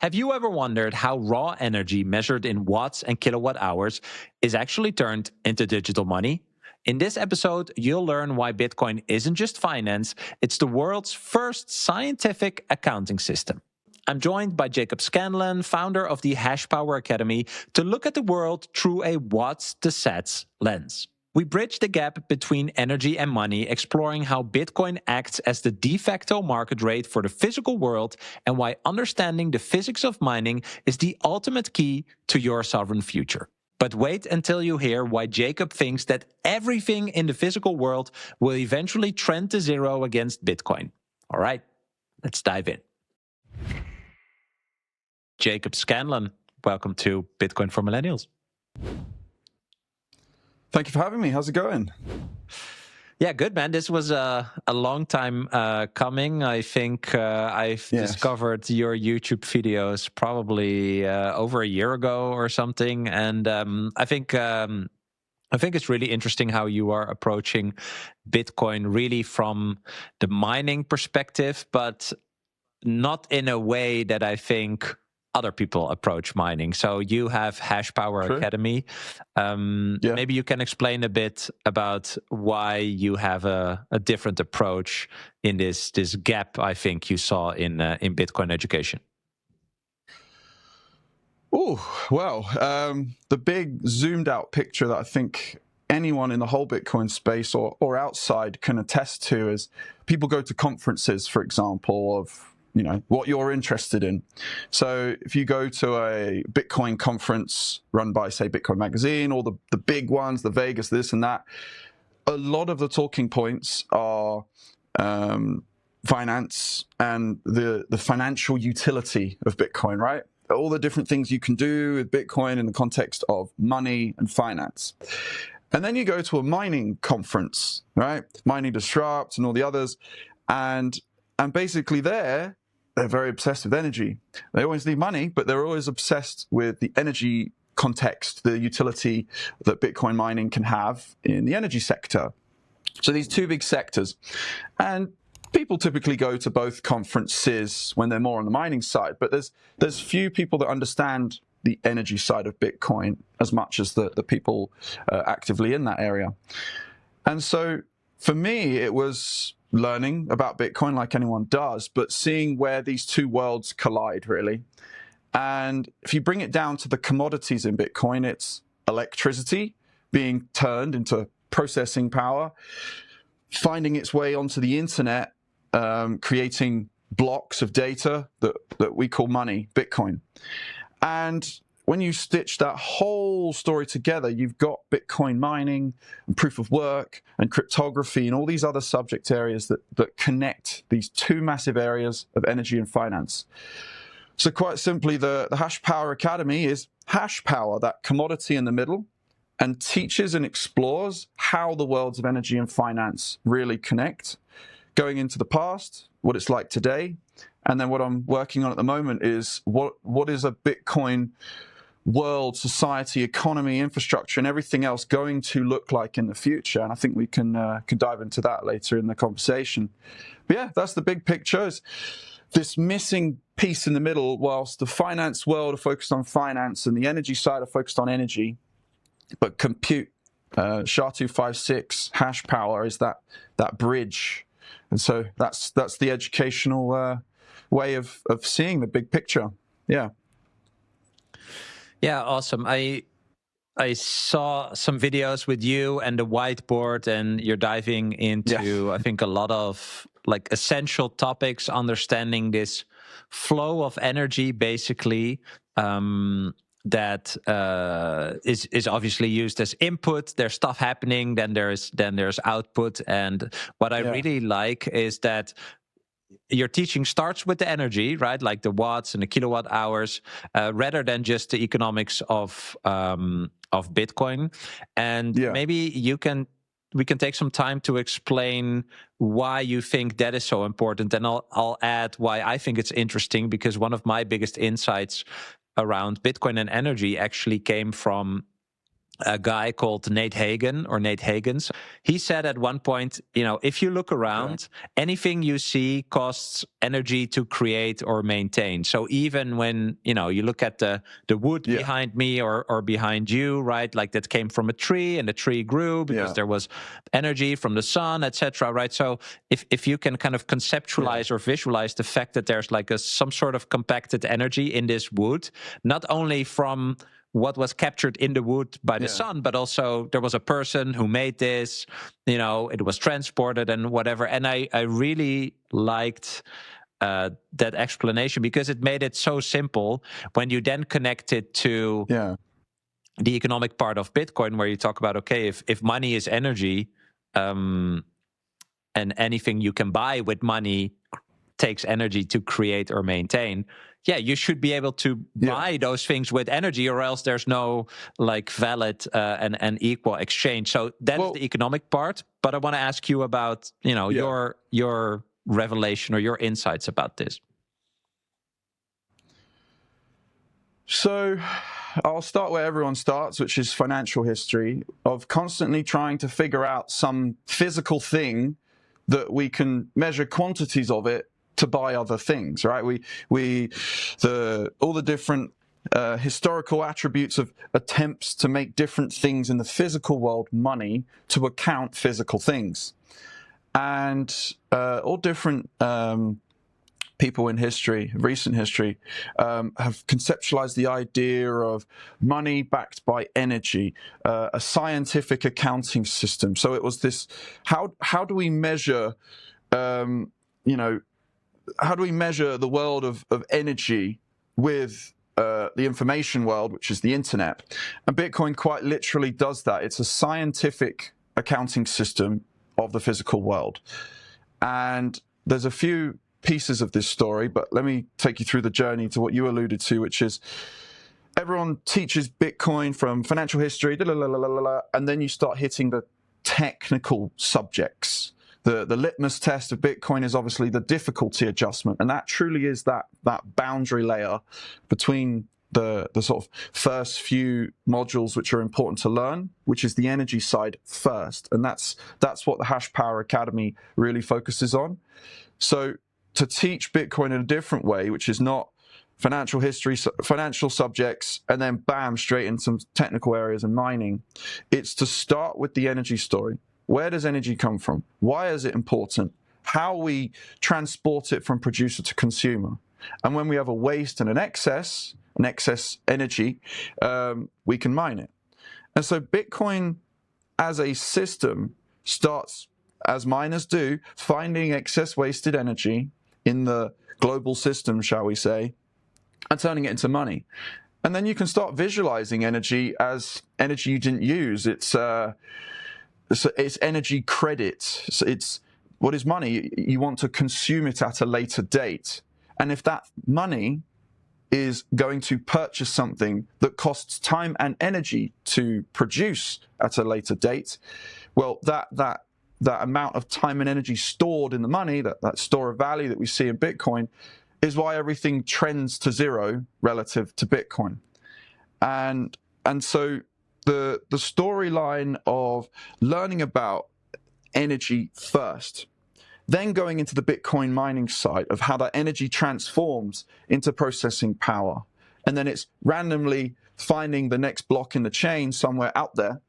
Have you ever wondered how raw energy measured in watts and kilowatt hours is actually turned into digital money? In this episode, you'll learn why Bitcoin isn't just finance, it's the world's first scientific accounting system. I'm joined by Jacob Scanlan, founder of the Hashpower Academy, to look at the world through a watts to sats lens. We bridge the gap between energy and money, exploring how Bitcoin acts as the de facto market rate for the physical world and why understanding the physics of mining is the ultimate key to your sovereign future. But wait until you hear why Jacob thinks that everything in the physical world will eventually trend to zero against Bitcoin. All right, let's dive in. Jacob Scanlan, welcome to Bitcoin for Millennials. Thank you for having me. How's it going? Yeah, good, man. This was a long time coming. I think I've discovered your YouTube videos probably over a year ago or something. And I think it's really interesting how you are approaching Bitcoin really from the mining perspective, but not in a way that I think other people approach mining. So you have Hashpower Academy. Maybe you can explain a bit about why you have a different approach in this gap I think you saw in Bitcoin education. Oh, well, the big zoomed out picture that I think anyone in the whole Bitcoin space or outside can attest to is people go to conferences, for example, of what you're interested in. So if you go to a Bitcoin conference run by, say, Bitcoin Magazine, or the big ones, the Vegas, this and that, a lot of the talking points are finance and the financial utility of Bitcoin, right? All the different things you can do with Bitcoin in the context of money and finance. And then you go to a mining conference, right? Mining Disrupt and all the others. And basically they're very obsessed with energy. They always need money, but they're always obsessed with the energy context, the utility that Bitcoin mining can have in the energy sector. So these two big sectors. And people typically go to both conferences when they're more on the mining side, but there's few people that understand the energy side of Bitcoin as much as the people actively in that area. And so for me, it was learning about Bitcoin like anyone does, but seeing where these two worlds collide, really. And if you bring it down to the commodities in Bitcoin, it's electricity being turned into processing power, finding its way onto the internet, creating blocks of data that we call money, Bitcoin. And when you stitch that whole story together, you've got Bitcoin mining and proof of work and cryptography and all these other subject areas that connect these two massive areas of energy and finance. So quite simply, the Hashpower Academy is Hashpower, that commodity in the middle, and teaches and explores how the worlds of energy and finance really connect, going into the past, what it's like today, and then what I'm working on at the moment is what is a Bitcoin world, society, economy, infrastructure, and everything else going to look like in the future. And I think we can dive into that later in the conversation. But yeah, that's the big picture. Is this missing piece in the middle, whilst the finance world are focused on finance and the energy side are focused on energy, but compute, SHA-256, Hashpower is that bridge. And so that's the educational way of seeing the big picture. Yeah. Yeah, awesome. I saw some videos with you and the whiteboard, and you're diving into, I think, a lot of like essential topics, understanding this flow of energy, basically, that is obviously used as input. There's stuff happening, then there's output. And what I really like is that your teaching starts with the energy, right? Like the watts and the kilowatt hours, rather than just the economics of Bitcoin. And maybe we can take some time to explain why you think that is so important. And I'll add why I think it's interesting, because one of my biggest insights around Bitcoin and energy actually came from a guy called Nate Hagens. He said at one point, if you look around, anything you see costs energy to create or maintain. So even when, you look at the wood behind me or behind you, right? Like that came from a tree and the tree grew because there was energy from the sun, etc. Right? So if you can kind of conceptualize or visualize the fact that there's like some sort of compacted energy in this wood, not only from what was captured in the wood by the sun, but also there was a person who made this, it was transported and whatever. And I really liked that explanation because it made it so simple when you then connect it to the economic part of Bitcoin, where you talk about, okay, if money is energy, and anything you can buy with money takes energy to create or maintain, you should be able to buy those things with energy, or else there's no like valid and equal exchange. So that's the economic part. But I want to ask you about your revelation or your insights about this. So I'll start where everyone starts, which is financial history, of constantly trying to figure out some physical thing that we can measure quantities of it to buy other things, right? All the different historical attributes of attempts to make different things in the physical world money to account physical things. And all different people in history, recent history, have conceptualized the idea of money backed by energy, a scientific accounting system. So it was this, how do we measure, how do we measure the world of energy with the information world, which is the internet? And Bitcoin quite literally does that. It's a scientific accounting system of the physical world. And there's a few pieces of this story, but let me take you through the journey to what you alluded to, which is everyone teaches Bitcoin from financial history, and then you start hitting the technical subjects. The litmus test of Bitcoin is obviously the difficulty adjustment, and that truly is that boundary layer between the sort of first few modules which are important to learn, which is the energy side first, and that's what the Hashpower Academy really focuses on. So to teach Bitcoin in a different way, which is not financial history, financial subjects, and then bam, straight into some technical areas and mining, it's to start with the energy story. Where does energy come from? Why is it important? How we transport it from producer to consumer. And when we have a waste and an excess energy, we can mine it. And so Bitcoin as a system starts, as miners do, finding excess wasted energy in the global system, shall we say, and turning it into money. And then you can start visualizing energy as energy you didn't use. It's energy credits. So it's what is money? You want to consume it at a later date. And if that money is going to purchase something that costs time and energy to produce at a later date, well, that amount of time and energy stored in the money, that store of value that we see in Bitcoin, is why everything trends to zero relative to Bitcoin. And so the storyline of learning about energy first, then going into the Bitcoin mining side of how that energy transforms into processing power, and then it's randomly finding the next block in the chain somewhere out there,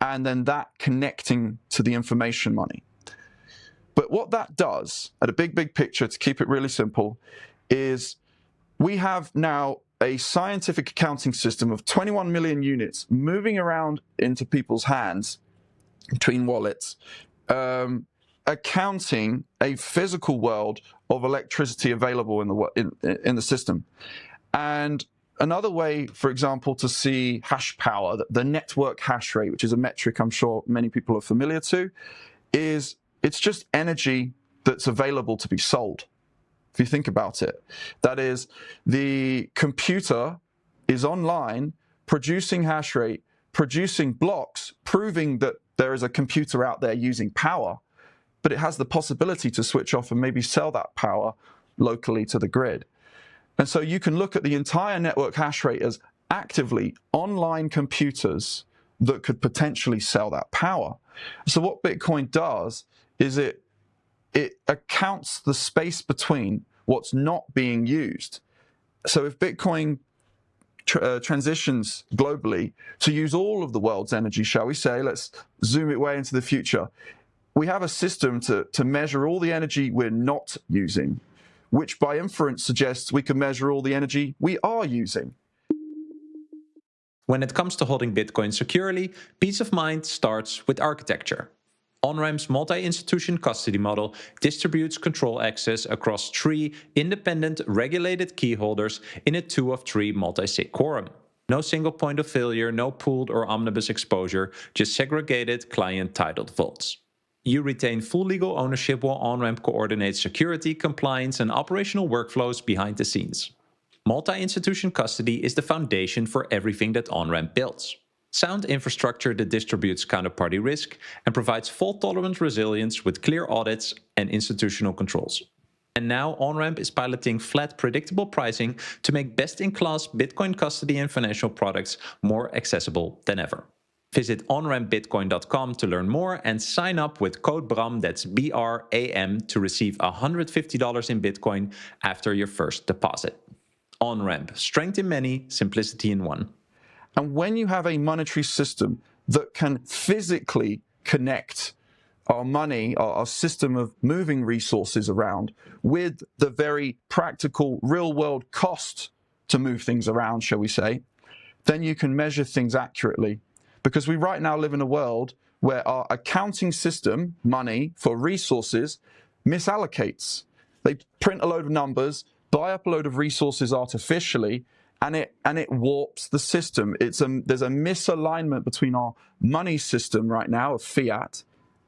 and then that connecting to the information money. But what that does, at a big picture, to keep it really simple, is we have now a scientific accounting system of 21 million units moving around into people's hands between wallets, accounting a physical world of electricity available in the system. And another way, for example, to see hash power, the network hash rate, which is a metric I'm sure many people are familiar to, is it's just energy that's available to be sold. If you think about it, that is, the computer is online producing hash rate, producing blocks, proving that there is a computer out there using power, but it has the possibility to switch off and maybe sell that power locally to the grid. And so you can look at the entire network hash rate as actively online computers that could potentially sell that power. So what Bitcoin does is it accounts the space between what's not being used. So if Bitcoin transitions globally to use all of the world's energy, shall we say, let's zoom it way into the future, we have a system to measure all the energy we're not using, which by inference suggests we can measure all the energy we are using. When it comes to holding Bitcoin securely, peace of mind starts with architecture. OnRamp's multi-institution custody model distributes control access across 3 independent regulated key holders in a 2 of 3 multi-sig quorum. No single point of failure, no pooled or omnibus exposure, just segregated client-titled vaults. You retain full legal ownership while OnRamp coordinates security, compliance, and operational workflows behind the scenes. Multi-institution custody is the foundation for everything that OnRamp builds. Sound infrastructure that distributes counterparty risk and provides fault-tolerant resilience with clear audits and institutional controls. And now OnRamp is piloting flat, predictable pricing to make best-in-class Bitcoin custody and financial products more accessible than ever. Visit onrampbitcoin.com to learn more and sign up with code BRAM, that's BRAM, to receive $150 in Bitcoin after your first deposit. OnRamp, strength in many, simplicity in one. And when you have a monetary system that can physically connect our money, our system of moving resources around, with the very practical real-world cost to move things around, shall we say, then you can measure things accurately. Because we right now live in a world where our accounting system, money for resources, misallocates. They print a load of numbers, buy up a load of resources artificially, and it warps the system. There's a misalignment between our money system right now of fiat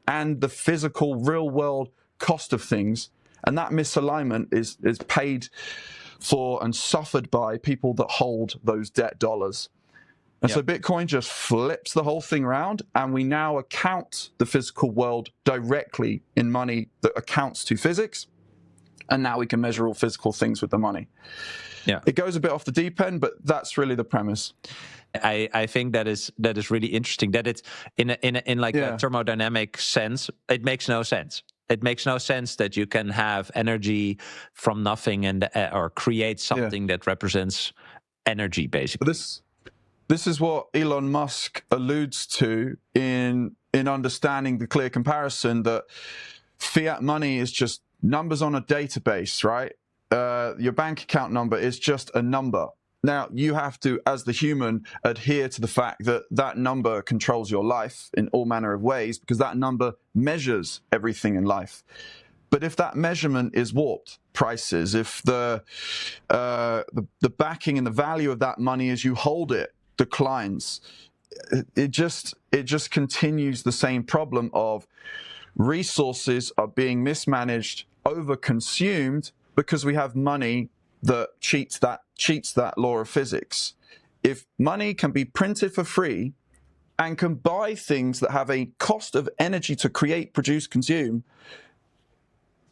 and the physical real world cost of things. And that misalignment is paid for and suffered by people that hold those debt dollars. And so Bitcoin just flips the whole thing around, and we now account the physical world directly in money that accounts to physics. And now we can measure all physical things with the money. Yeah, it goes a bit off the deep end, but that's really the premise. I think that is really interesting. That it's in a thermodynamic sense, it makes no sense. It makes no sense that you can have energy from nothing and or create something that represents energy, basically. This is what Elon Musk alludes to in understanding the clear comparison that fiat money is just numbers on a database, right? Your bank account number is just a number. Now, you have to, as the human, adhere to the fact that that number controls your life in all manner of ways, because that number measures everything in life. But if that measurement is warped, prices, if the backing and the value of that money as you hold it declines, it just continues the same problem of resources are being mismanaged, overconsumed, because we have money that cheats that law of physics. If money can be printed for free and can buy things that have a cost of energy to create, produce, consume,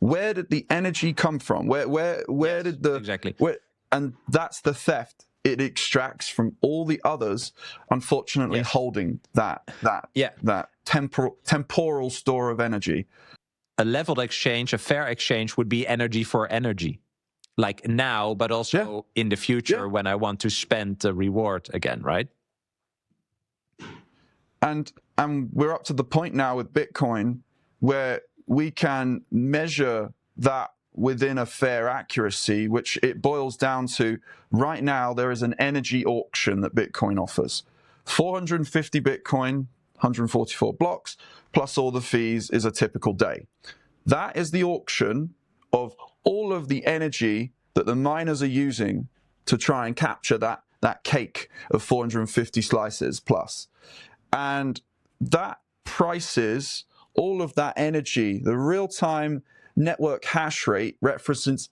where did the energy come from? Where did the exactly? And that's the theft. It extracts from all the others, unfortunately, holding that temporal store of energy. A leveled exchange, a fair exchange, would be energy for energy, like now, but also in the future when I want to spend the reward again, right? And we're up to the point now with Bitcoin where we can measure that within a fair accuracy, which it boils down to. Right now, there is an energy auction that Bitcoin offers. 450 Bitcoin, 144 blocks, plus all the fees is a typical day. That is the auction of all of the energy that the miners are using to try and capture that cake of 450 slices plus. And that prices all of that energy. The real-time network hash rate references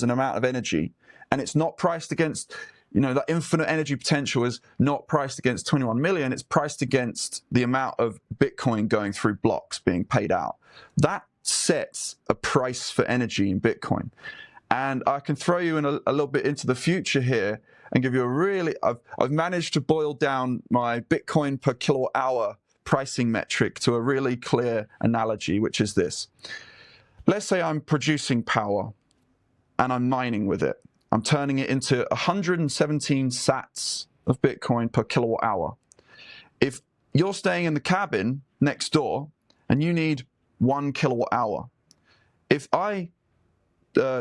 an amount of energy, and it's not priced against, that infinite energy potential is not priced against 21 million, it's priced against the amount of Bitcoin going through blocks being paid out. That sets a price for energy in Bitcoin. And I can throw you in a little bit into the future here and give you a really, I've managed to boil down my Bitcoin per kilowatt hour pricing metric to a really clear analogy, which is this. Let's say I'm producing power and I'm mining with it. I'm turning it into 117 sats of Bitcoin per kilowatt hour. If you're staying in the cabin next door and you need 1 kilowatt hour, if I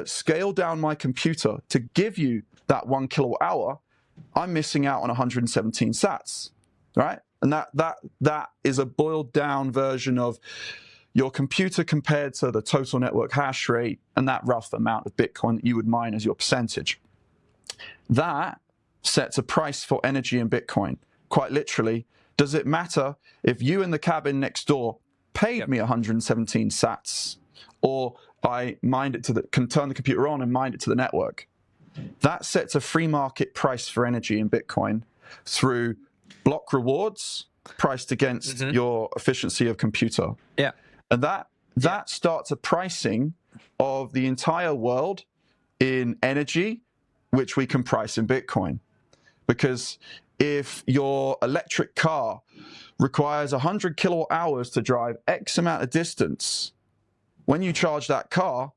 scale down my computer to give you that 1 kilowatt hour, I'm missing out on 117 sats, right? And that is a boiled down version of your computer compared to the total network hash rate and that rough amount of Bitcoin that you would mine as your percentage. That sets a price for energy in Bitcoin. Quite literally, does it matter if you in the cabin next door paid me 117 sats, or I mined it can turn the computer on and mine it to the network? That sets a free market price for energy in Bitcoin through block rewards priced against your efficiency of computer. Yeah. And that starts a pricing of the entire world in energy, which we can price in Bitcoin. Because if your electric car requires 100 kilowatt hours to drive X amount of distance, when you charge that car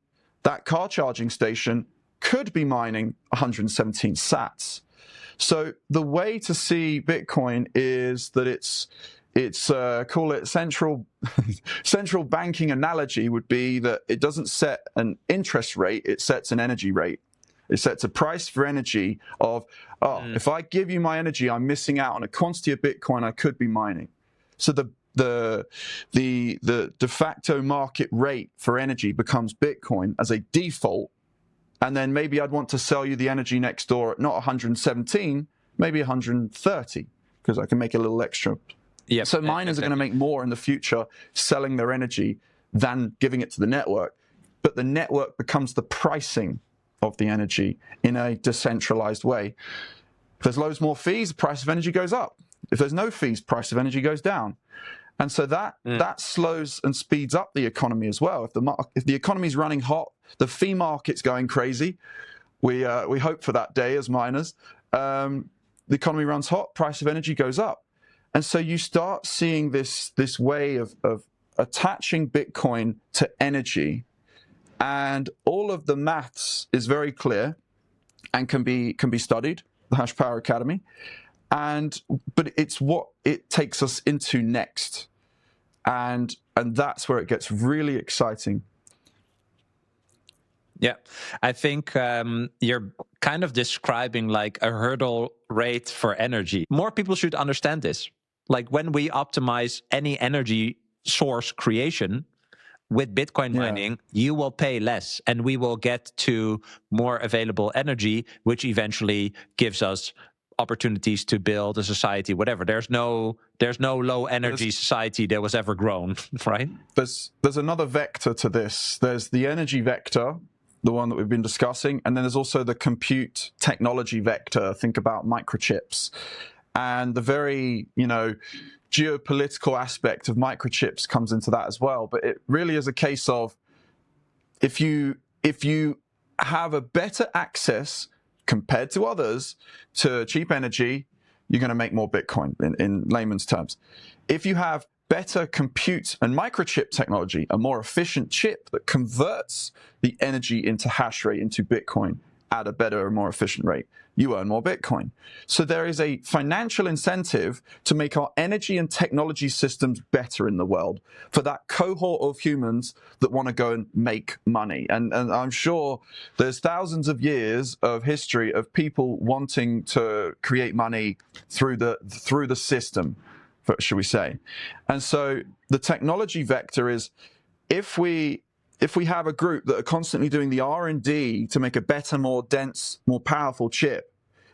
charging station could be mining 117 sats. So the way to see Bitcoin is that it's call it central banking analogy would be that it doesn't set an interest rate, it sets an energy rate. It sets a price for energy of, if I give you my energy, I'm missing out on a quantity of Bitcoin I could be mining. So the de facto market rate for energy becomes Bitcoin as a default. And then maybe I'd want to sell you the energy next door at not 117, maybe 130, because I can make a little extra. Yep, so miners are going to make more in the future selling their energy than giving it to the network. But the network becomes the pricing of the energy in a decentralized way. If there's loads more fees, the price of energy goes up. If there's no fees, price of energy goes down. And so that slows and speeds up the economy as well. If the economy's running hot, the fee market's going crazy. We hope for that day as miners. The economy runs hot, price of energy goes up. And so you start seeing this way of attaching Bitcoin to energy, and all of the maths is very clear and can be studied, the Hashpower Academy. But it's what it takes us into next. And that's where it gets really exciting. Yeah, I think you're kind of describing like a hurdle rate for energy. More people should understand this. Like when we optimize any energy source creation with Bitcoin mining, you will pay less and we will get to more available energy, which eventually gives us opportunities to build a society, whatever. There's no low energy society that was ever grown, right? There's another vector to this. There's the energy vector, the one that we've been discussing, and then there's also the compute technology vector. Think about microchips. And the very, geopolitical aspect of microchips comes into that as well. But it really is a case of if you have a better access compared to others to cheap energy, you're going to make more Bitcoin in layman's terms. If you have better compute and microchip technology, a more efficient chip that converts the energy into hash rate, into Bitcoin at a better and more efficient rate, you earn more Bitcoin. So there is a financial incentive to make our energy and technology systems better in the world for that cohort of humans that want to go and make money. And I'm sure there's thousands of years of history of people wanting to create money through the system, should we say. And so the technology vector is if we have a group that are constantly doing the R&D to make a better, more dense, more powerful chip,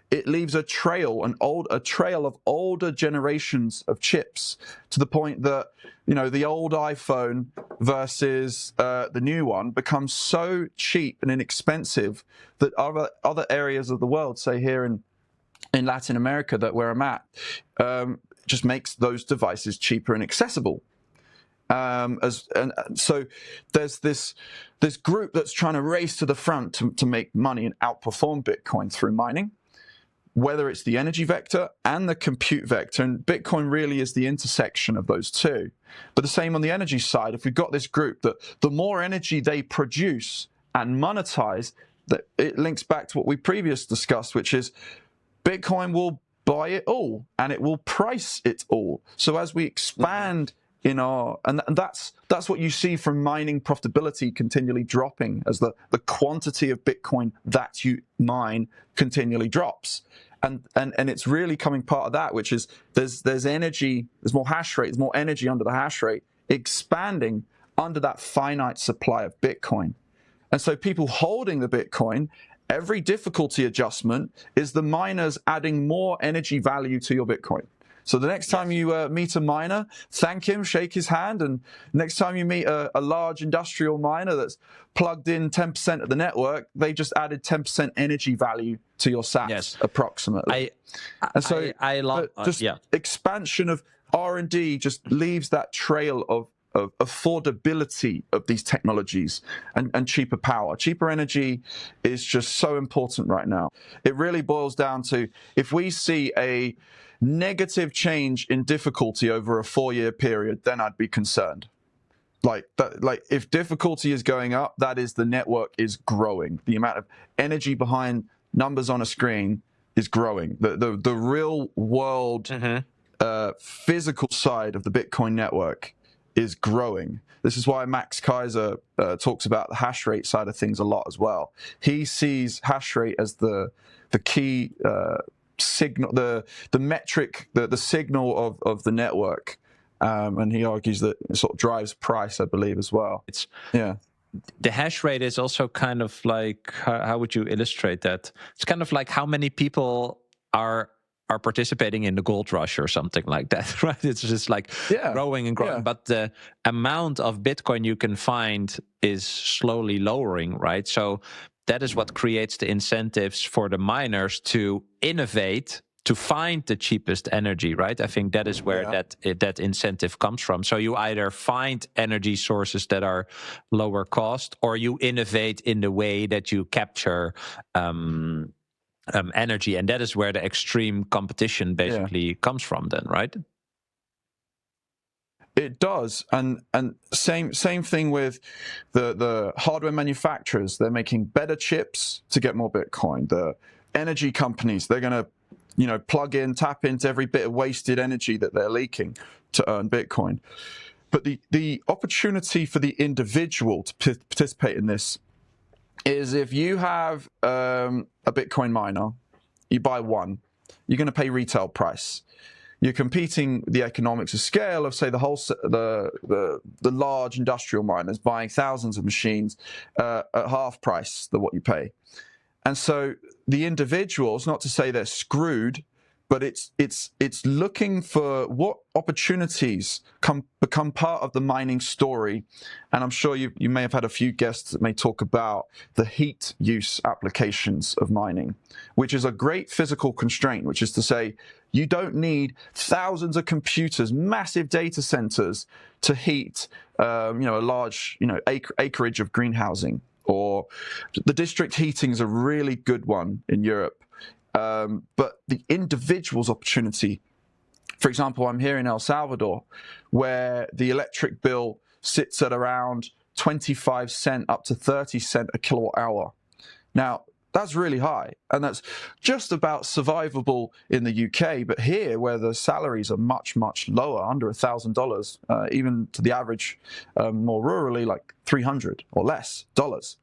it leaves a trail of older generations of chips, to the point that the old iPhone versus the new one becomes so cheap and inexpensive that other areas of the world, say here in Latin America, where I'm at, just makes those devices cheaper and accessible. So there's this group that's trying to race to the front to make money and outperform Bitcoin through mining, whether it's the energy vector and the compute vector. And Bitcoin really is the intersection of those two. But the same on the energy side. If we've got this group that the more energy they produce and monetize, that it links back to what we previously discussed, which is Bitcoin will buy it all and it will price it all. So as we expand and that's what you see from mining profitability continually dropping as the quantity of Bitcoin that you mine continually drops. And it's really coming part of that, which is there's energy, there's more hash rate, there's more energy under the hash rate, expanding under that finite supply of Bitcoin. And so people holding the Bitcoin, every difficulty adjustment is the miners adding more energy value to your Bitcoin. So the next time you meet a miner, thank him, shake his hand, and next time you meet a large industrial miner that's plugged in 10% of the network, they just added 10% energy value to your sats, approximately. Expansion of R&D just leaves that trail of affordability of these technologies and cheaper power. Cheaper energy is just so important right now. It really boils down to, if we see a negative change in difficulty over a 4-year period, then I'd be concerned. Like if difficulty is going up, that is the network is growing. The amount of energy behind numbers on a screen is growing. The real world physical side of the Bitcoin network is growing. This is why Max Kaiser talks about the hash rate side of things a lot as well. He sees hash rate as the key signal, the metric, the signal of the network, and he argues that it sort of drives price, I believe, as well. The hash rate is also kind of like, how would you illustrate that? It's kind of like how many people are participating in the gold rush or something like that, right? It's just like growing and growing, but the amount of Bitcoin you can find is slowly lowering, right? So that is what creates the incentives for the miners to innovate, to find the cheapest energy, right? I think that is where that incentive comes from. So you either find energy sources that are lower cost, or you innovate in the way that you capture energy, and that is where the extreme competition basically comes from then, right? It does, and same thing with the hardware manufacturers. They're making better chips to get more Bitcoin. The energy companies, they're going to tap into every bit of wasted energy that they're leaking to earn Bitcoin. But the opportunity for the individual to participate in this is, if you have a Bitcoin miner, you buy one, you're going to pay retail price. You're competing the economics of scale of, say, the large industrial miners buying thousands of machines at half price than what you pay. And so the individuals, not to say they're screwed, but it's looking for what opportunities become part of the mining story. And I'm sure you may have had a few guests that may talk about the heat use applications of mining, which is a great physical constraint, which is to say, you don't need thousands of computers, massive data centers to heat a large acreage of greenhousing. Or the district heating is a really good one in Europe. But the individual's opportunity, for example, I'm here in El Salvador, where the electric bill sits at around 25 cents up to 30 cents a kilowatt hour. Now, that's really high, and that's just about survivable in the UK. But here, where the salaries are much, much lower, under $1,000, even to the average, more rurally, like $300 or less dollars.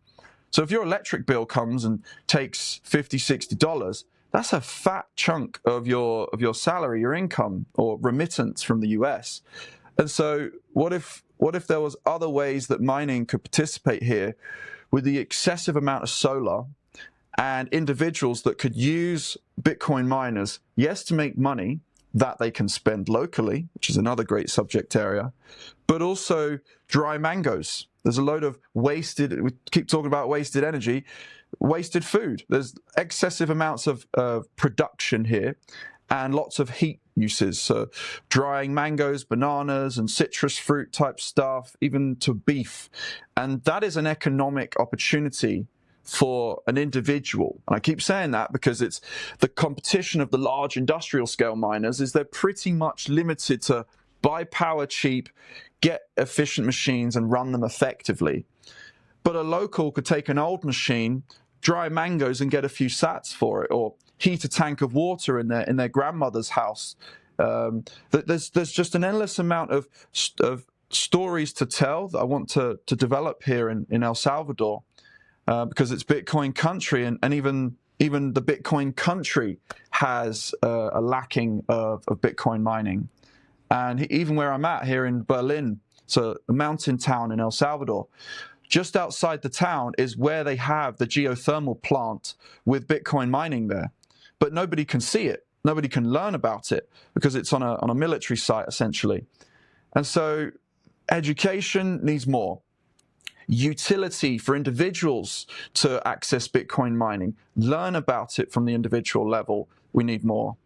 So if your electric bill comes and takes $50, $60, that's a fat chunk of your salary, your income, or remittance from the US. And so what if there was other ways that mining could participate here with the excessive amount of solar, and individuals that could use Bitcoin miners, yes, to make money that they can spend locally, which is another great subject area, but also dry mangoes. There's a load of wasted, we keep talking about wasted energy, wasted food. There's excessive amounts of production here. and lots of heat uses. So drying mangoes, bananas, and citrus fruit type stuff, even to beef. And that is an economic opportunity for an individual. And I keep saying that because it's the competition of the large industrial scale miners is they're pretty much limited to buy power cheap, get efficient machines and run them effectively. But a local could take an old machine, dry mangoes and get a few sats for it, or heat a tank of water in their grandmother's house. There's just an endless amount of stories to tell that I want to develop here in El Salvador, because it's Bitcoin country, and even the Bitcoin country has a lacking of Bitcoin mining. And even where I'm at here in Berlin, so a mountain town in El Salvador, just outside the town is where they have the geothermal plant with Bitcoin mining there. But nobody can see it. Nobody can learn about it because it's on a military site, essentially. And so education needs more. Utility for individuals to access Bitcoin mining. Learn about it from the individual level. We need more.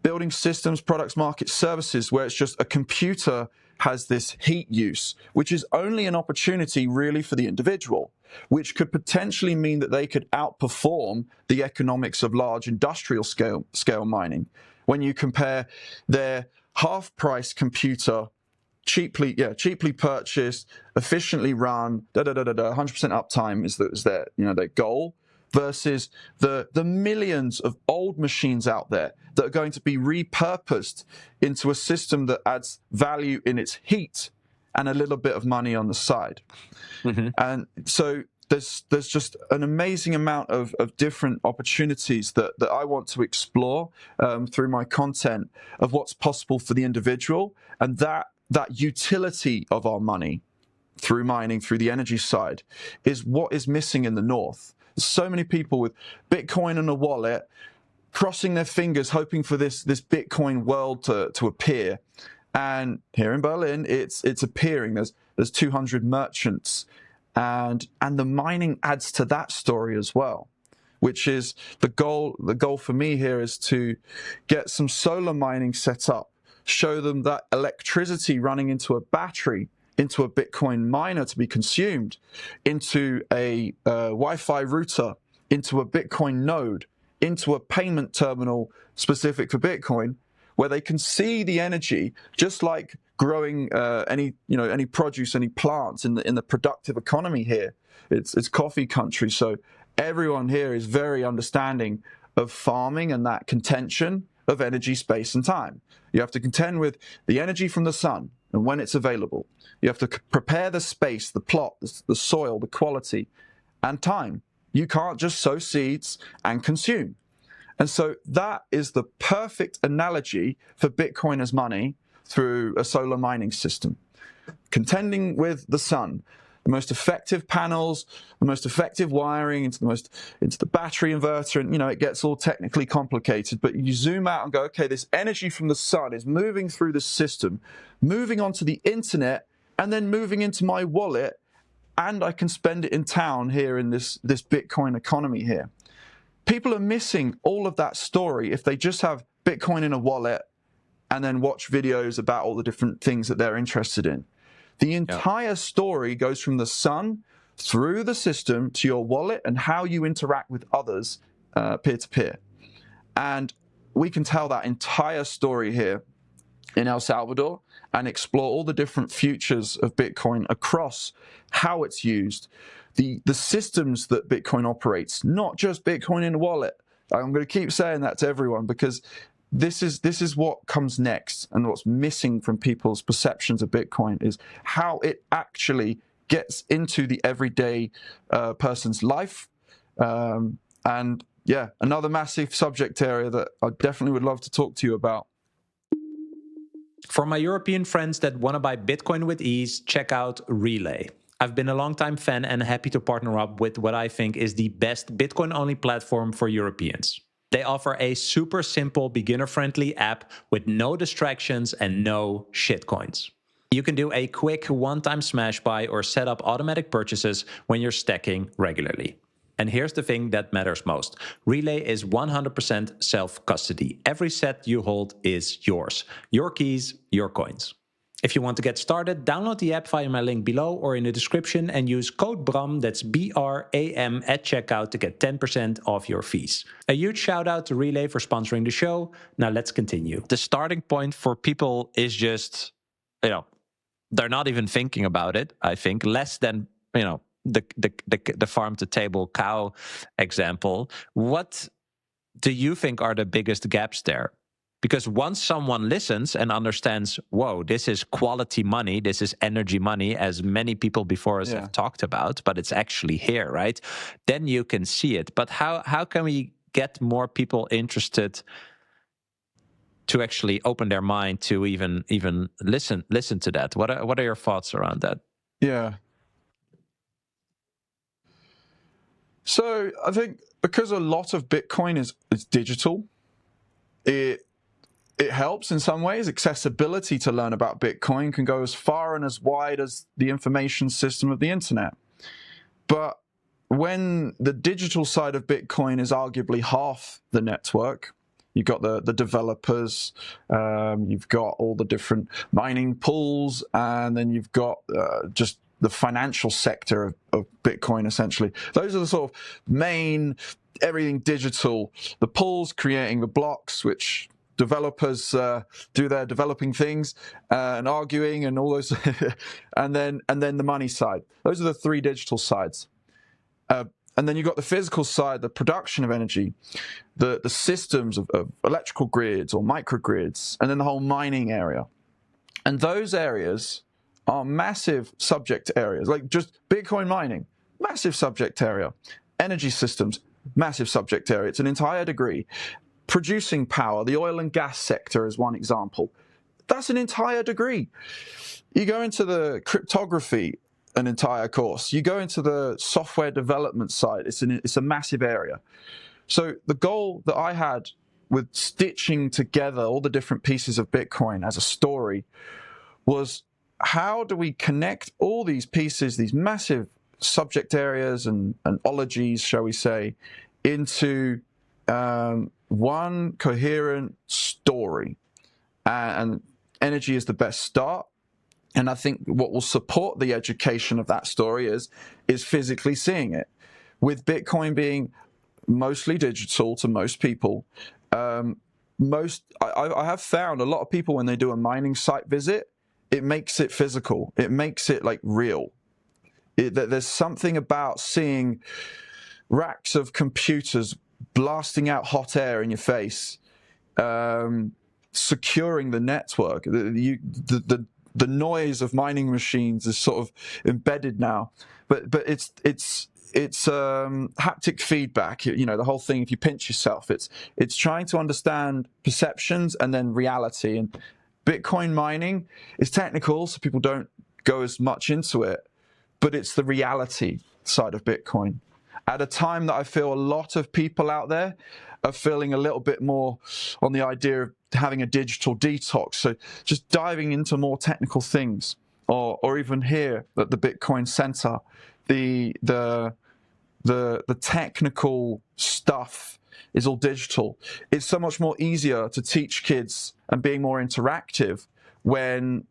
Building systems, products, markets, services, where it's just a computer has this heat use, which is only an opportunity really for the individual, which could potentially mean that they could outperform the economics of large industrial scale mining. When you compare their half-price computer, cheaply purchased, efficiently run, 100% uptime is their goal, versus the millions of old machines out there that are going to be repurposed into a system that adds value in its heat and a little bit of money on the side. Mm-hmm. And so there's just an amazing amount of different opportunities that I want to explore through my content of what's possible for the individual, and that utility of our money through mining, through the energy side, is what is missing in the North. So many people with Bitcoin in a wallet, crossing their fingers, hoping for this Bitcoin world to appear. And here in Berlin, it's appearing. There's 200 merchants, and the mining adds to that story as well, which is the goal. The goal for me here is to get some solar mining set up, show them that electricity running into a battery, into a Bitcoin miner to be consumed, into a Wi-Fi router, into a Bitcoin node, into a payment terminal specific for Bitcoin, where they can see the energy, just like growing any produce, any plants in the productive economy here. It's coffee country, so everyone here is very understanding of farming and that contention of energy, space, and time. You have to contend with the energy from the sun and when it's available. You have to prepare the space, the plot, the soil, the quality, and time. You can't just sow seeds and consume. And so that is the perfect analogy for Bitcoin as money through a solar mining system. Contending with the sun, the most effective panels, the most effective wiring into the battery inverter, and it gets all technically complicated, but you zoom out and go, okay, this energy from the sun is moving through the system, moving onto the internet, and then moving into my wallet, and I can spend it in town here in this Bitcoin economy here. People are missing all of that story if they just have Bitcoin in a wallet and then watch videos about all the different things that they're interested in. The entire story goes from the sun through the system to your wallet and how you interact with others peer-to-peer. And we can tell that entire story here in El Salvador and explore all the different futures of Bitcoin across how it's used, the systems that Bitcoin operates, not just Bitcoin in a wallet. I'm going to keep saying that to everyone because this is what comes next, and what's missing from people's perceptions of Bitcoin is how it actually gets into the everyday person's life. And yeah, another massive subject area that I definitely would love to talk to you about. For my European friends that want to buy Bitcoin with ease, check out Relay. I've been a long-time fan and happy to partner up with what I think is the best Bitcoin-only platform for Europeans. They offer a super simple, beginner-friendly app with no distractions and no shitcoins. You can do a quick one-time smash buy or set up automatic purchases when you're stacking regularly. And here's the thing that matters most. Relay is 100% self-custody. Every set you hold is yours. Your keys, your coins. If you want to get started, download the app via my link below or in the description and use code BRAM, that's BRAM, at checkout to get 10% off your fees. A huge shout out to Relay for sponsoring the show. Now let's continue. The starting point for people is just, they're not even thinking about it, I think, less than, the farm to table cow example. What do you think are the biggest gaps there? Because once someone listens and understands, whoa, this is quality money, this is energy money, as many people before us have talked about, but it's actually here, right? Then you can see it. But how can we get more people interested to actually open their mind to even listen to that? What are your thoughts around that? Yeah. So I think because a lot of Bitcoin is digital, it helps in some ways. Accessibility to learn about Bitcoin can go as far and as wide as the information system of the internet. But when the digital side of Bitcoin is arguably half the network, you've got the developers, you've got all the different mining pools, and then you've got just the financial sector of Bitcoin, essentially. Those are the sort of main, everything digital. The pools creating the blocks, which developers do their developing things and arguing and all those, and then the money side. Those are the three digital sides. And then you've got the physical side, the production of energy, the systems of electrical grids or microgrids, and then the whole mining area. And those areas are massive subject areas, like just Bitcoin mining, massive subject area. Energy systems, massive subject area. It's an entire degree. Producing power, the oil and gas sector is one example. That's an entire degree. You go into the cryptography, an entire course. You go into the software development side, it's a massive area. So the goal that I had with stitching together all the different pieces of Bitcoin as a story was, how do we connect all these pieces, these massive subject areas and ologies, shall we say, into one coherent story? And energy is the best start. And I think what will support the education of that story is physically seeing it. With Bitcoin being mostly digital to most people, I have found a lot of people, when they do a mining site visit, it makes it physical. It makes it like real. There's something about seeing racks of computers blasting out hot air in your face, securing the network. The noise of mining machines is sort of embedded now, but it's haptic feedback. The whole thing. If you pinch yourself, it's trying to understand perceptions and then reality. And Bitcoin mining is technical, so people don't go as much into it, but it's the reality side of Bitcoin. At a time that I feel a lot of people out there are feeling a little bit more on the idea of having a digital detox, so just diving into more technical things, or even here at the Bitcoin Center, the technical stuff is all digital. It's so much more easier to teach kids and being more interactive when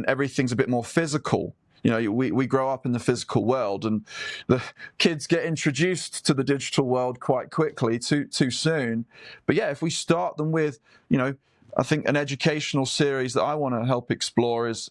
everything's a bit more physical. We grow up in the physical world, and the kids get introduced to the digital world quite quickly, too soon. But yeah, if we start them with, I think an educational series that I want to help explore is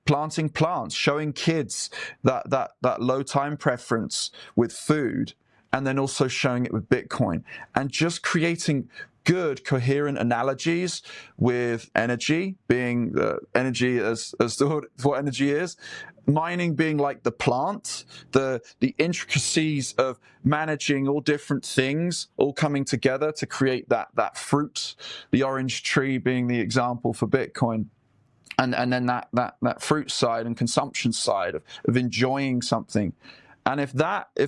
planting plants, showing kids that low time preference with food, and then also showing it with Bitcoin, and just creating good, coherent analogies with energy, being energy as what energy is, mining being like the plant, the intricacies of managing all different things, all coming together to create that fruit, the orange tree being the example for Bitcoin. And then that fruit side and consumption side of enjoying something. And if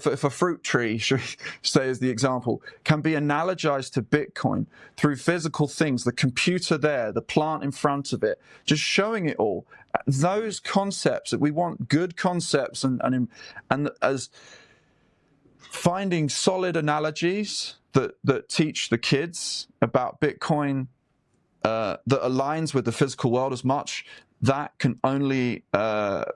a fruit tree, should we say as the example, can be analogized to Bitcoin through physical things, the computer there, the plant in front of it, just showing it all, those concepts that we want, good concepts, and as finding solid analogies that teach the kids about Bitcoin that aligns with the physical world as much, that can only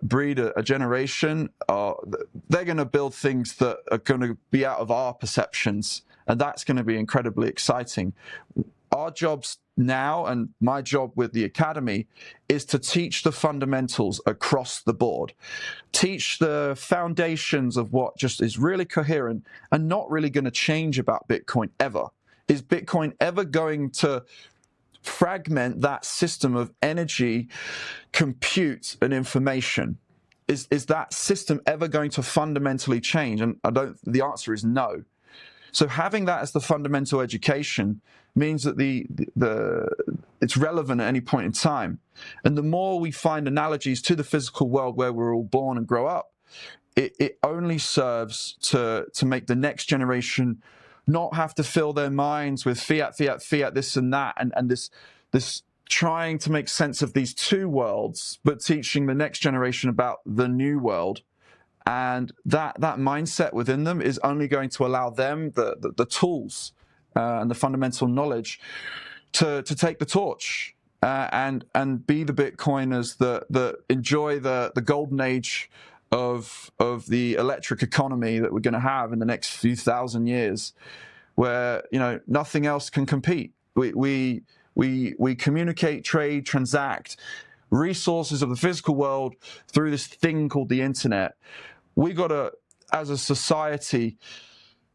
breed a generation. They're going to build things that are going to be out of our perceptions, and that's going to be incredibly exciting. Our jobs now, and my job with the Academy, is to teach the fundamentals across the board. Teach the foundations of what just is really coherent and not really going to change about Bitcoin ever. Is Bitcoin ever going to fragment that system of energy, compute, and information? Is that system ever going to fundamentally change? And the answer is no. So having that as the fundamental education means that it's relevant at any point in time. And the more we find analogies to the physical world where we're all born and grow up, it only serves to make the next generation not have to fill their minds with fiat, this and that, and this trying to make sense of these two worlds, but teaching the next generation about the new world. And that mindset within them is only going to allow them the tools and the fundamental knowledge to take the torch and be the Bitcoiners that enjoy the golden age of the electric economy that we're going to have in the next few thousand years, where nothing else can compete. We communicate, trade, transact resources of the physical world through this thing called the internet. We got to, as a society,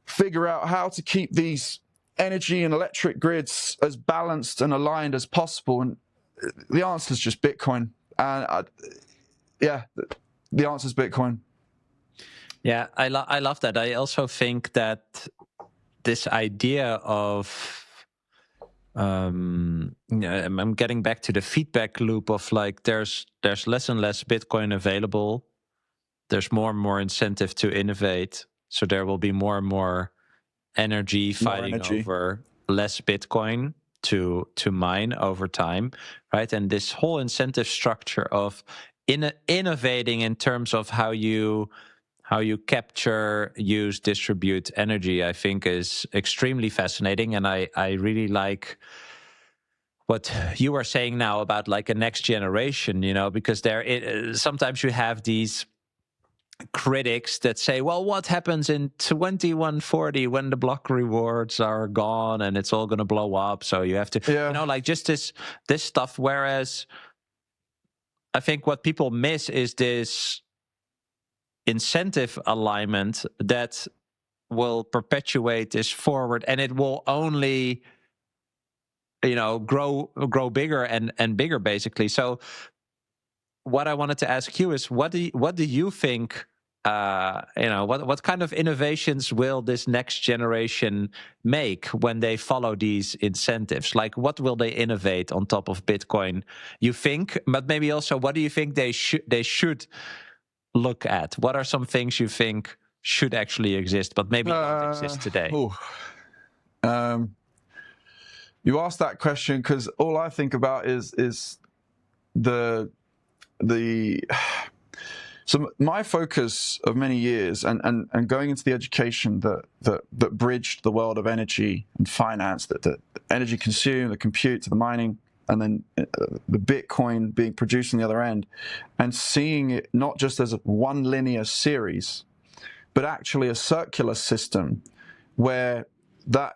figure out how to keep these energy and electric grids as balanced and aligned as possible. And the answer is just Bitcoin. And the answer is Bitcoin. Yeah, I love that. I also think that this idea of I'm getting back to the feedback loop of like there's less and less Bitcoin available. There's more and more incentive to innovate. So there will be more and more energy fighting over less Bitcoin to mine over time, right? And this whole incentive structure of innovating in terms of how you capture, use, distribute energy, I think is extremely fascinating. And I really like what you are saying now about like a next generation, because sometimes you have these critics that say, well, what happens in 2140 when the block rewards are gone and it's all going to blow up? So you have to, like just this stuff. Whereas I think what people miss is this incentive alignment that will perpetuate this forward, and it will only, grow bigger and bigger, basically. So what I wanted to ask you is, what do you think? What kind of innovations will this next generation make when they follow these incentives? Like, what will they innovate on top of Bitcoin, you think? But maybe also, what do you think they should look at? What are some things you think should actually exist, but maybe don't exist today? You asked that question because all I think about is the so my focus of many years and going into the education that bridged the world of energy and finance, that the energy consumed, the compute to the mining, and then the Bitcoin being produced on the other end, and seeing it not just as one linear series, but actually a circular system where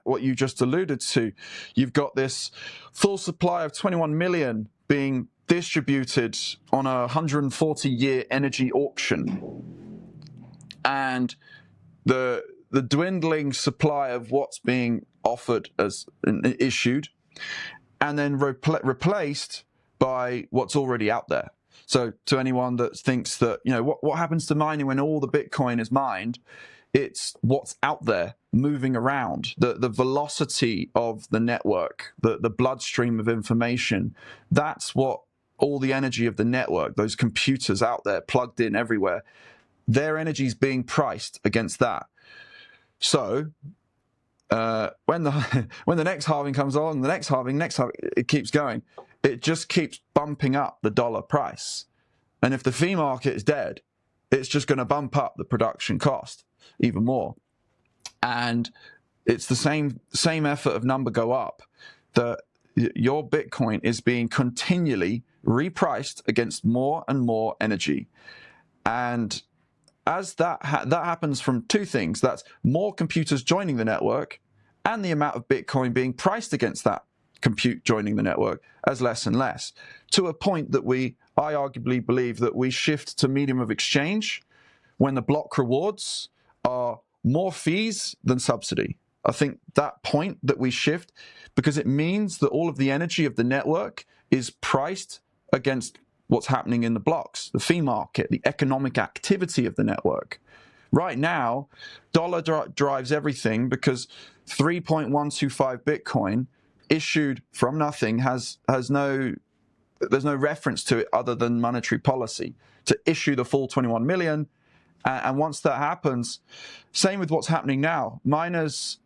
what you just alluded to, you've got this full supply of 21 million being distributed on a 140-year energy auction, and the dwindling supply of what's being offered as issued, and then replaced by what's already out there. So to anyone that thinks that, what happens to mining when all the Bitcoin is mined, it's what's out there moving around, the velocity of the network, the bloodstream of information. That's what all the energy of the network, those computers out there plugged in everywhere, their energy is being priced against that. So when the next halving comes on, the next halving, it keeps going. It just keeps bumping up the dollar price. And if the fee market is dead, it's just going to bump up the production cost even more. and it's the same effort of number go up, that your Bitcoin is being continually repriced against more and more energy. And as that happens from two things. That's more computers joining the network and the amount of Bitcoin being priced against that compute joining the network as less and less, to a point that I arguably believe that we shift to medium of exchange when the block rewards are more fees than subsidy. I think that point that we shift, because it means that all of the energy of the network is priced against what's happening in the blocks, the fee market, the economic activity of the network. Right now, dollar drives everything, because 3.125 Bitcoin issued from nothing there's no reference to it other than monetary policy to issue the full 21 million. And once that happens, same with what's happening now, miners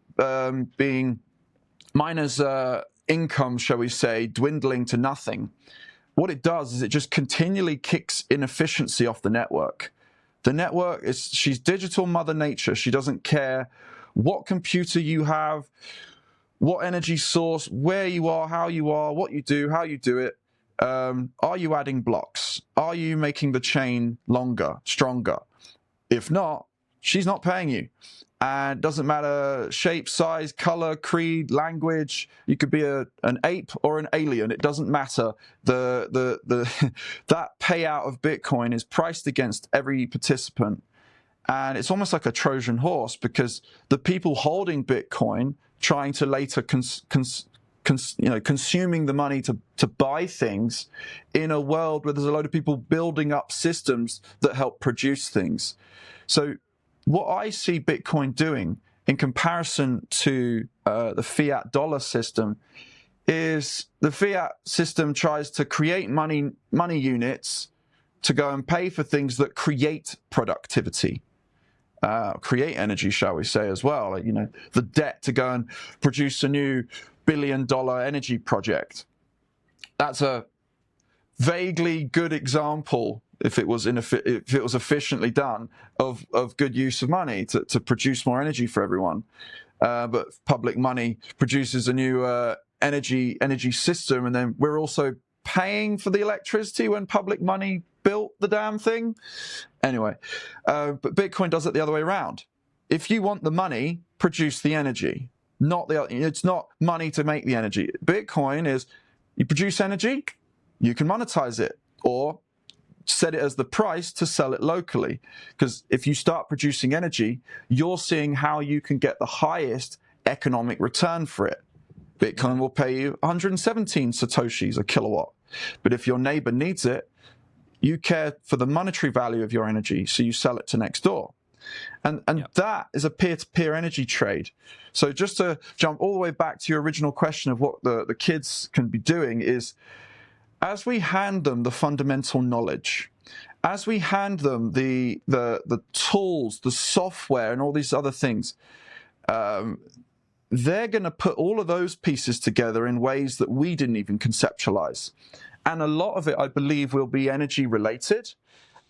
income, shall we say, dwindling to nothing. What it does is it just continually kicks inefficiency off the network. The network she's digital mother nature. She doesn't care what computer you have, what energy source, where you are, how you are, what you do, how you do it. Are you adding blocks? Are you making the chain longer, stronger? If not, she's not paying you. And it doesn't matter shape, size, color, creed, language. You could be an ape or an alien. It doesn't matter. That payout of Bitcoin is priced against every participant. And it's almost like a Trojan horse, because the people holding Bitcoin, trying to later consuming the money to buy things in a world where there's a load of people building up systems that help produce things. So what I see Bitcoin doing in comparison to the fiat dollar system is the fiat system tries to create money units to go and pay for things that create productivity, create energy, shall we say, as well. Like, the debt to go and produce a new billion-dollar energy project. That's a vaguely good example, if it was efficiently done, of good use of money to produce more energy for everyone. But public money produces a new energy system, and then we're also paying for the electricity when public money built the damn thing. Anyway, but Bitcoin does it the other way around. If you want the money, produce the energy. It's not money to make the energy. Bitcoin is, you produce energy, you can monetize it, or set it as the price to sell it locally. Because if you start producing energy, you're seeing how you can get the highest economic return for it. Bitcoin will pay you 117 Satoshis a kilowatt. But if your neighbor needs it, you care for the monetary value of your energy, so you sell it to next door. And that is a peer-to-peer energy trade. So just to jump all the way back to your original question of what the kids can be doing is, as we hand them the fundamental knowledge, as we hand them the tools, the software, and all these other things, they're going to put all of those pieces together in ways that we didn't even conceptualize. And a lot of it, I believe, will be energy related,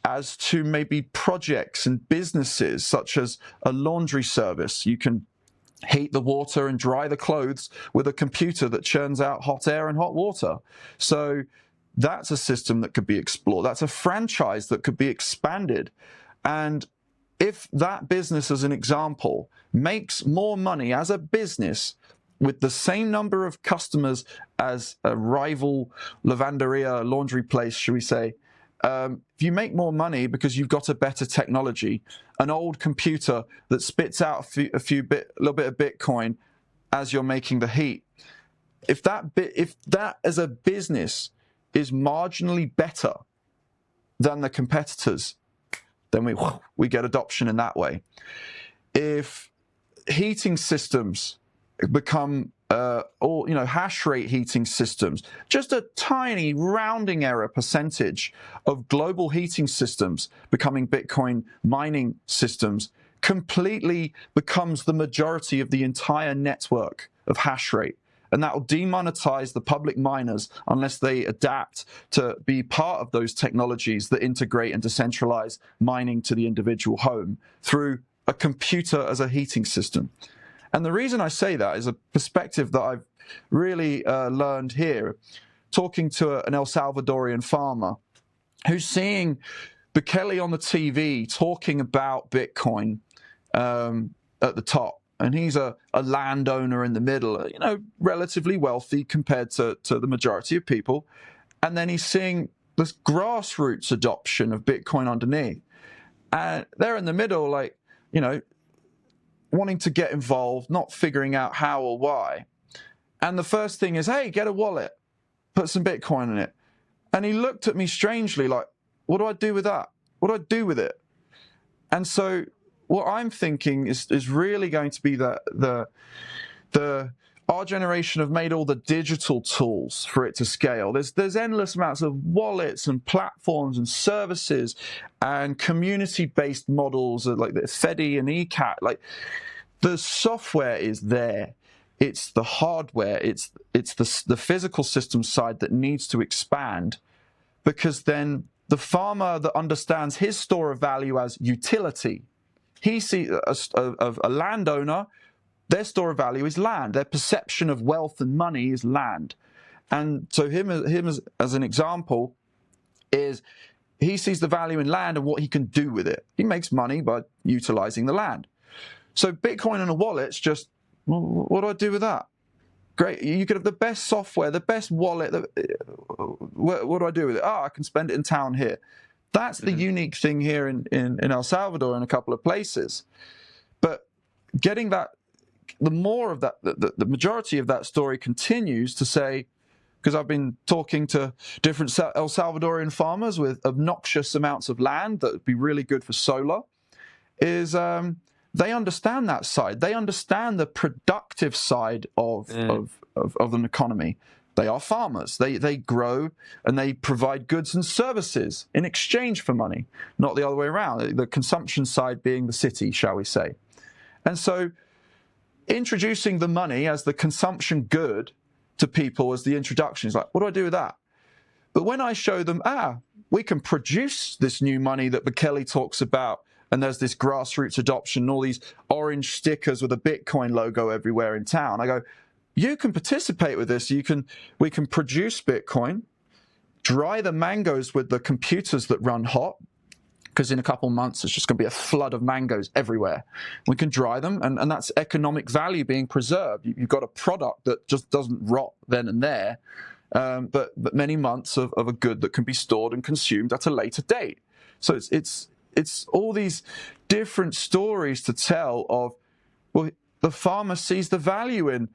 as to maybe projects and businesses such as a laundry service. You can heat the water and dry the clothes with a computer that churns out hot air and hot water. So that's a system that could be explored. That's a franchise that could be expanded. And if that business, as an example, makes more money as a business with the same number of customers as a rival lavanderia, laundry place, should we say, if you make more money because you've got a better technology, an old computer that spits out a little bit of Bitcoin as you're making the heat, if that as a business is marginally better than the competitors, then we get adoption in that way. If heating systems become hash rate heating systems, just a tiny rounding error percentage of global heating systems becoming Bitcoin mining systems completely becomes the majority of the entire network of hash rate. And that will demonetize the public miners unless they adapt to be part of those technologies that integrate and decentralize mining to the individual home through a computer as a heating system. And the reason I say that is a perspective that I've really learned here, talking to an El Salvadorian farmer who's seeing Bukele on the TV talking about Bitcoin at the top. And he's a landowner in the middle, you know, relatively wealthy compared to the majority of people. And then he's seeing this grassroots adoption of Bitcoin underneath. And they're in the middle, like, you know, wanting to get involved, not figuring out how or why. And the first thing is, hey, get a wallet, put some Bitcoin in it. And he looked at me strangely like, what do I do with that? What do I do with it? And so what I'm thinking is really going to be that our generation have made all the digital tools for it to scale. There's endless amounts of wallets and platforms and services and community-based models like the Fedi and ECAT. Like, the software is there. It's the hardware. It's the physical system side that needs to expand, because then the farmer that understands his store of value as utility, he sees a landowner, their store of value is land. Their perception of wealth and money is land. And so him as an example is he sees the value in land and what he can do with it. He makes money by utilizing the land. So Bitcoin and a wallet's just, well, what do I do with that? Great, you could have the best software, the best wallet. What do I do with it? Oh, I can spend it in town here. That's the unique thing here in El Salvador and a couple of places. But getting that, the more of that, the majority of that story continues to say, because I've been talking to different El Salvadorian farmers with obnoxious amounts of land that would be really good for solar, is they understand that side. They understand the productive side of an economy. They are farmers. They grow and they provide goods and services in exchange for money, not the other way around, the consumption side being the city, shall we say. And so introducing the money as the consumption good to people as the introduction is like, what do I do with that? But when I show them, we can produce this new money that Bukele talks about, and there's this grassroots adoption, all these orange stickers with a Bitcoin logo everywhere in town, I go, you can participate with this. We can produce Bitcoin, dry the mangoes with the computers that run hot, because in a couple of months, it's just going to be a flood of mangoes everywhere. We can dry them, and that's economic value being preserved. You've got a product that just doesn't rot then and there, but many months of a good that can be stored and consumed at a later date. So it's all these different stories to tell of, well, the farmer sees the value in,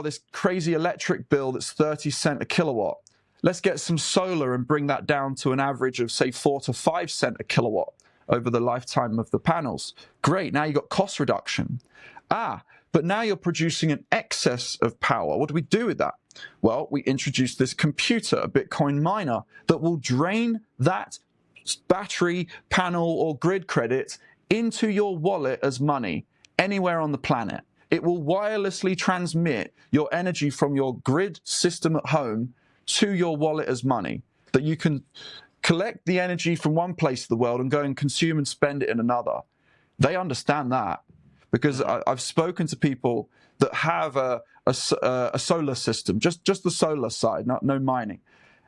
this crazy electric bill that's 30 cents a kilowatt. Let's get some solar and bring that down to an average of, say, 4 to 5 cents a kilowatt over the lifetime of the panels. Great, now you've got cost reduction. But now you're producing an excess of power. What do we do with that? Well, we introduce this computer, a Bitcoin miner, that will drain that battery, panel, or grid credit into your wallet as money anywhere on the planet. It will wirelessly transmit your energy from your grid system at home to your wallet as money, that you can collect the energy from one place of the world and go and consume and spend it in another. They understand that, because I've spoken to people that have a solar system, just the solar side, no mining,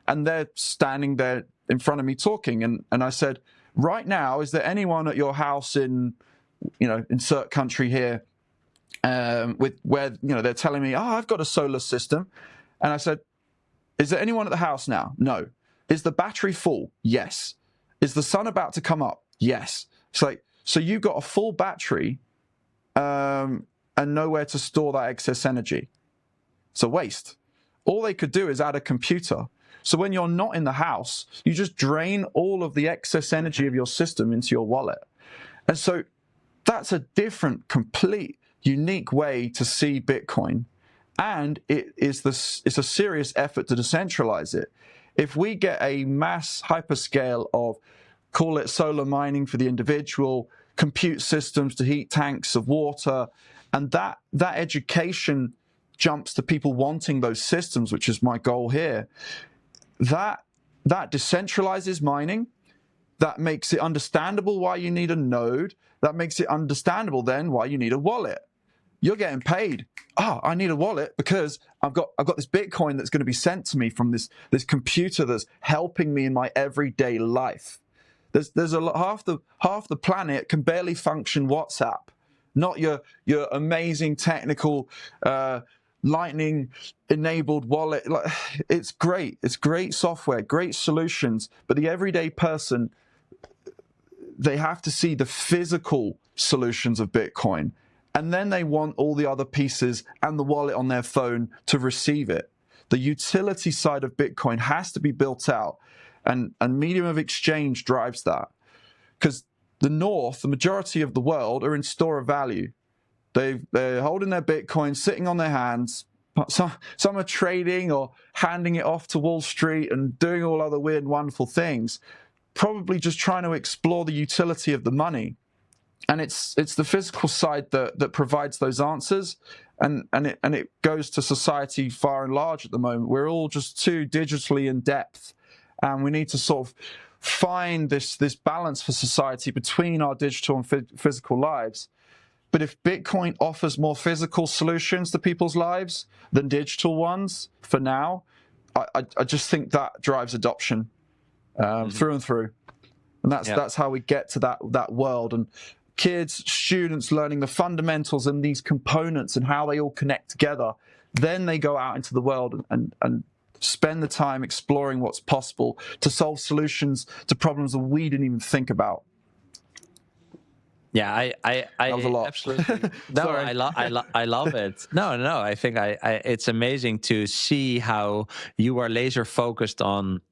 and they're standing there in front of me talking, and I said, right now, is there anyone at your house in, insert country here, with where they're telling me, I've got a solar system, and I said, is there anyone at the house now? No. Is the battery full? Yes. Is the sun about to come up? Yes. It's like, so you've got a full battery and nowhere to store that excess energy. It's a waste. All they could do is add a computer. So when you're not in the house, you just drain all of the excess energy of your system into your wallet. And so that's a different, complete, unique way to see Bitcoin. And it's a serious effort to decentralize it. If we get a mass hyperscale of, call it solar mining for the individual, compute systems to heat tanks of water, and that education jumps to people wanting those systems, which is my goal here, that decentralizes mining, that makes it understandable why you need a node, that makes it understandable then why you need a wallet. You're getting paid. Oh, I need a wallet because I've got this Bitcoin that's going to be sent to me from this computer that's helping me in my everyday life. There's half the planet can barely function WhatsApp, not your amazing technical Lightning enabled wallet. It's great software, great solutions, but the everyday person, they have to see the physical solutions of Bitcoin, and then they want all the other pieces and the wallet on their phone to receive it. The utility side of Bitcoin has to be built out, and medium of exchange drives that, because the majority of the world are in store of value. They're holding their Bitcoin, sitting on their hands. Some are trading or handing it off to Wall Street and doing all other weird, wonderful things, probably just trying to explore the utility of the money. And it's the physical side that provides those answers, and it goes to society far and large at the moment. We're all just too digitally in depth, and we need to sort of find this balance for society between our digital and physical lives. But if Bitcoin offers more physical solutions to people's lives than digital ones for now, I just think that drives adoption through and through. And that's how we get to that world. And kids, students learning the fundamentals and these components and how they all connect together. Then they go out into the world and spend the time exploring what's possible to solve solutions to problems that we didn't even think about. Yeah, I that was a lot. Absolutely. No, I love it. No, I think it's amazing to see how you are laser focused on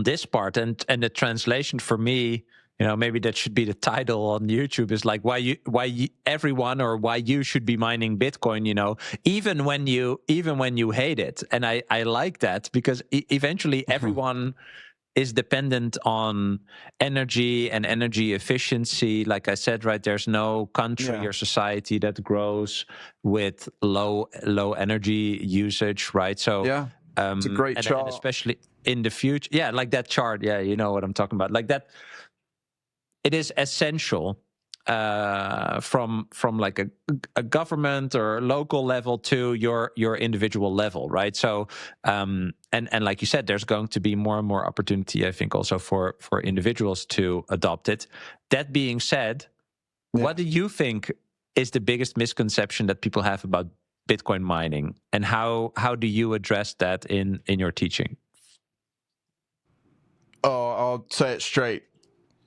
this part, and the translation for me, maybe that should be the title on YouTube, is like why everyone, or why you should be mining Bitcoin, even when you hate it. And I like that, because eventually everyone is dependent on energy and energy efficiency. Like I said, right, there's no country or society that grows with low energy usage, right? So it's a great chart. And especially in the future, like that chart, you know what I'm talking about. Like that, it is essential from like a government or local level to your individual level, right? So and like you said, there's going to be more and more opportunity, I think, also for individuals to adopt it. That being said, what do you think is the biggest misconception that people have about Bitcoin mining, and how do you address that in your teaching? Oh, I'll say it straight.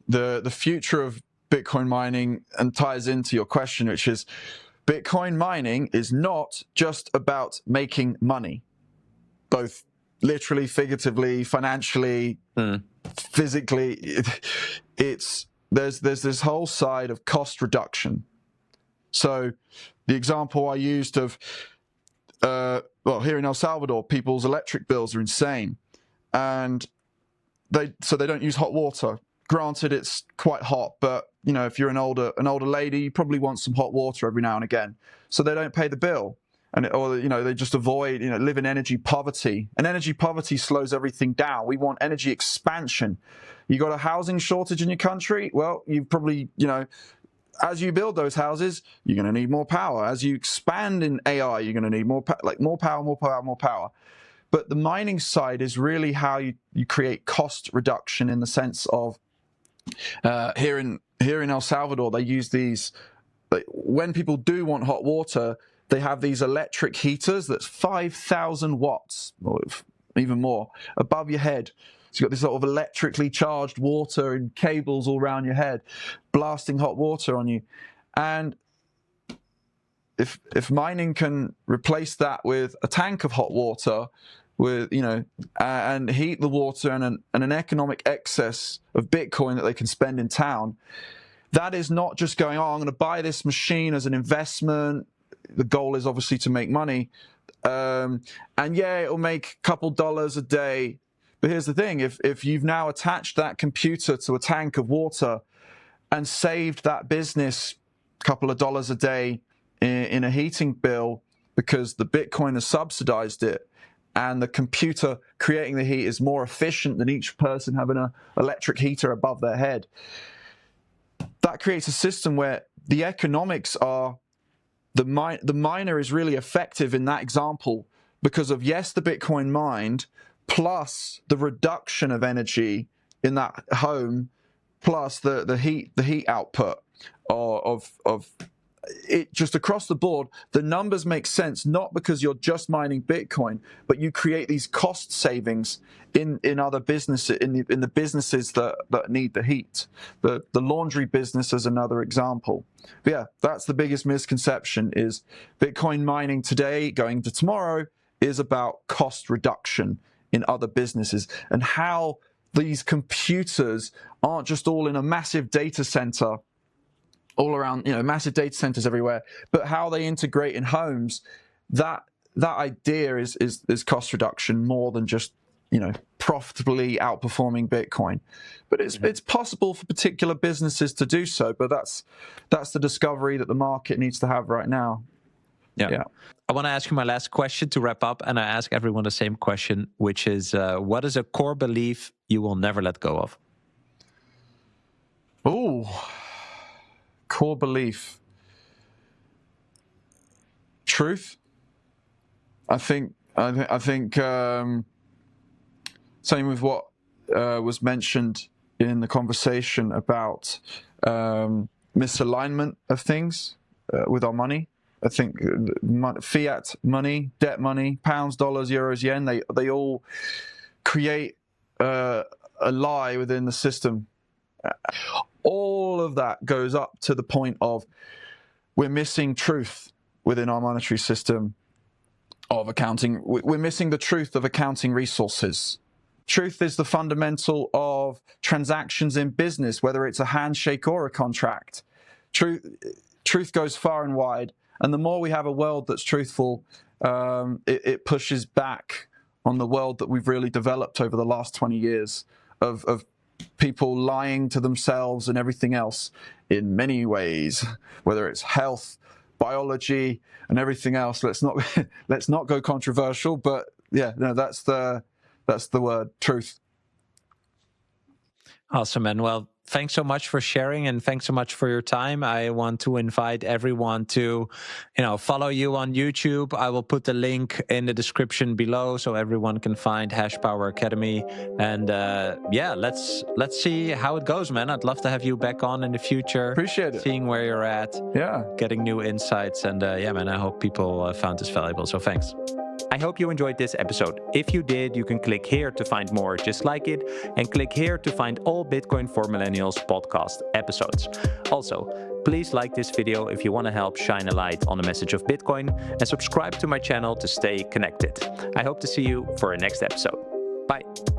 The future of Bitcoin mining, and ties into your question, which is Bitcoin mining is not just about making money, both literally, figuratively, financially, physically. There's this whole side of cost reduction. So the example I used of here in El Salvador, people's electric bills are insane, and they don't use hot water. Granted, it's quite hot, but if you're an older lady, you probably want some hot water every now and again. So they don't pay the bill, or they just avoid, live in energy poverty. And energy poverty slows everything down. We want energy expansion. You got a housing shortage in your country? Well, you probably, as you build those houses, you're going to need more power. As you expand in AI, you're going to need more power. But the mining side is really how you create cost reduction, in the sense of here in El Salvador, they use these, when people do want hot water, they have these electric heaters that's 5,000 watts, or even more, above your head. So you've got this sort of electrically charged water and cables all around your head, blasting hot water on you. And if mining can replace that with a tank of hot water, with and heat the water, and an economic excess of Bitcoin that they can spend in town, that is not just going, I'm going to buy this machine as an investment. The goal is obviously to make money, and it'll make a couple dollars a day. But here's the thing: if you've now attached that computer to a tank of water and saved that business a couple of dollars a day in a heating bill, because the Bitcoin has subsidized it, and the computer creating the heat is more efficient than each person having an electric heater above their head, that creates a system where the economics are, the miner is really effective in that example because of, yes, the Bitcoin mined, plus the reduction of energy in that home, plus the heat output of it. Just across the board, the numbers make sense, not because you're just mining Bitcoin, but you create these cost savings in other businesses, in the businesses that need the heat. The laundry business is another example. But yeah, that's the biggest misconception, is Bitcoin mining today going to tomorrow is about cost reduction in other businesses, and how these computers aren't just all in a massive data center all around, massive data centers everywhere, but how they integrate in homes. That idea is cost reduction more than just, profitably outperforming Bitcoin. But it's possible for particular businesses to do so, but that's the discovery that the market needs to have right now. Yeah. I want to ask you my last question to wrap up, and I ask everyone the same question, which is, what is a core belief you will never let go of? Oh, core belief. Truth. I think same with what was mentioned in the conversation about misalignment of things with our money. I think fiat money, debt money, pounds, dollars, euros, yen, they all create a lie within the system. All of that goes up to the point of we're missing truth within our monetary system of accounting. We're missing the truth of accounting resources. Truth is the fundamental of transactions in business, whether it's a handshake or a contract. Truth goes far and wide. And the more we have a world that's truthful, it pushes back on the world that we've really developed over the last 20 years of people lying to themselves and everything else in many ways, whether it's health, biology, and everything else. Let's not go controversial, but yeah, no, that's the word, truth. Awesome, man. Well, thanks so much for sharing, and thanks so much for your time. I want to invite everyone to, follow you on YouTube. I will put the link in the description below so everyone can find Hashpower Academy. And let's see how it goes, man. I'd love to have you back on in the future. Appreciate it. Seeing where you're at. Yeah. Getting new insights. And man, I hope people found this valuable. So thanks. I hope you enjoyed this episode. If you did, you can click here to find more just like it, and click here to find all Bitcoin for Millennials podcast episodes. Also, please like this video if you want to help shine a light on the message of Bitcoin, and subscribe to my channel to stay connected. I hope to see you for a next episode. Bye.